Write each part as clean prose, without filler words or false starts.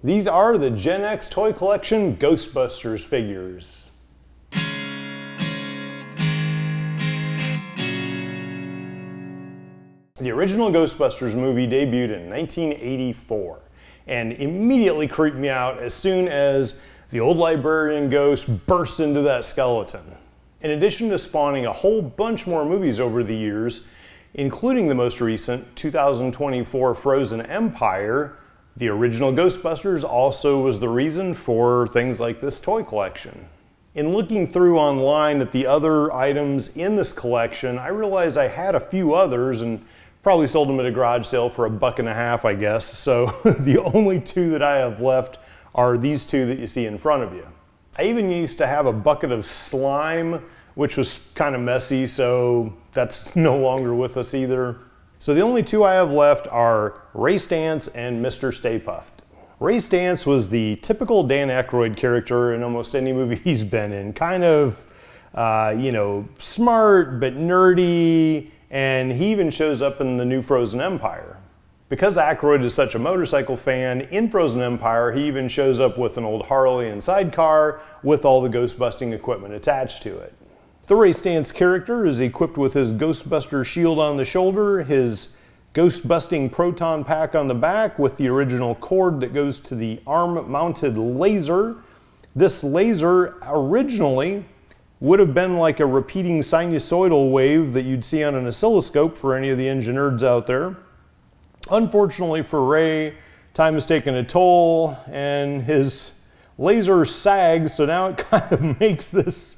These are the Gen X Toy Collection Ghostbusters figures. The original Ghostbusters movie debuted in 1984 and immediately creeped me out as soon as the old librarian ghost burst into that skeleton. In addition to spawning a whole bunch more movies over the years, including the most recent 2024 Frozen Empire, the original Ghostbusters also was the reason for things like this toy collection. In looking through online at the other items in this collection, I realized I had a few others and probably sold them at a garage sale for $1.50, I guess. So the only two that I have left are these two that you see in front of you. I even used to have a bucket of slime, which was kind of messy, so that's no longer with us either. So the only two I have left are Ray Stantz and Mr. Stay Puft. Ray Stantz was the typical Dan Aykroyd character in almost any movie he's been in. Kind of, smart but nerdy, and he even shows up in the new Frozen Empire. Because Aykroyd is such a motorcycle fan, in Frozen Empire he even shows up with an old Harley and sidecar with all the ghost-busting equipment attached to it. The Ray Stantz character is equipped with his Ghostbuster shield on the shoulder, his ghost-busting proton pack on the back with the original cord that goes to the arm-mounted laser. This laser originally would have been like a repeating sinusoidal wave that you'd see on an oscilloscope for any of the engine nerds out there. Unfortunately for Ray, time has taken a toll and his laser sags, so now it kind of makes this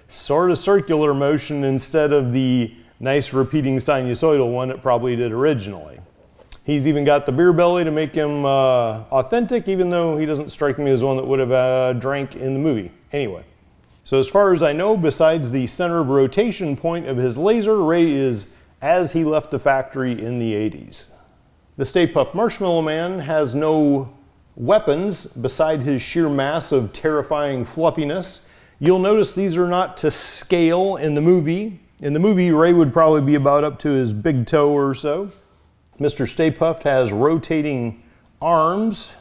sort of circular motion instead of the nice repeating sinusoidal one it probably did originally. He's even got the beer belly to make him authentic, even though he doesn't strike me as one that would have drank in the movie. Anyway. So as far as I know, besides the center of rotation point of his laser, Ray is as he left the factory in the 80s. The Stay Puft Marshmallow Man has no weapons beside his sheer mass of terrifying fluffiness. You'll notice these are not to scale in the movie. In the movie, Ray would probably be about up to his big toe or so. Mr. Stay Puft has rotating arms,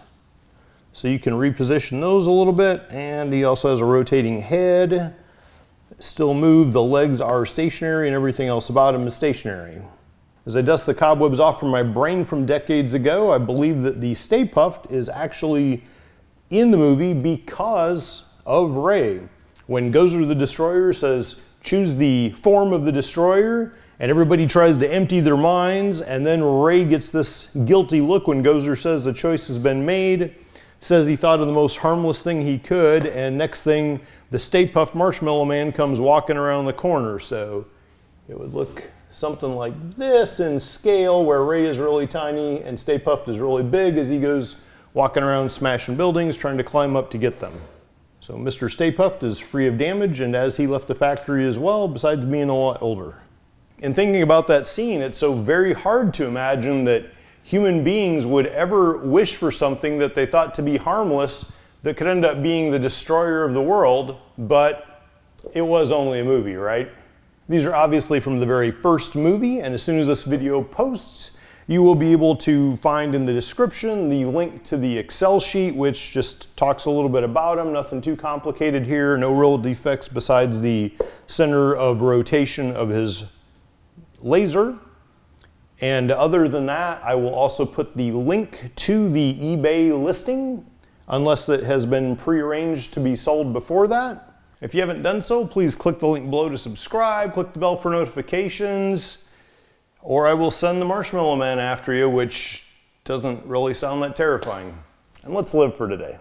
so you can reposition those a little bit, and he also has a rotating head. Still move, the legs are stationary, and everything else about him is stationary. As I dust the cobwebs off from my brain from decades ago, I believe that the Stay Puft is actually in the movie because of Ray. When Gozer the Destroyer says, choose the form of the destroyer, and everybody tries to empty their minds, and then Ray gets this guilty look when Gozer says the choice has been made, says he thought of the most harmless thing he could, and next thing, the Stay Puft Marshmallow Man comes walking around the corner. So it would look something like this in scale, where Ray is really tiny and Stay Puft is really big as he goes walking around smashing buildings, trying to climb up to get them. So Mr. Stay Puft is free of damage, and as he left the factory as well, besides being a lot older. In thinking about that scene, it's so very hard to imagine that human beings would ever wish for something that they thought to be harmless that could end up being the destroyer of the world, but it was only a movie, right? These are obviously from the very first movie, and as soon as this video posts, you will be able to find in the description the link to the Excel sheet, which just talks a little bit about him. Nothing too complicated here, no real defects besides the center of rotation of his laser. And other than that, I will also put the link to the eBay listing, unless it has been prearranged to be sold before that. If you haven't done so, please click the link below to subscribe, click the bell for notifications, or I will send the Marshmallow Man after you, which doesn't really sound that terrifying. And let's live for today.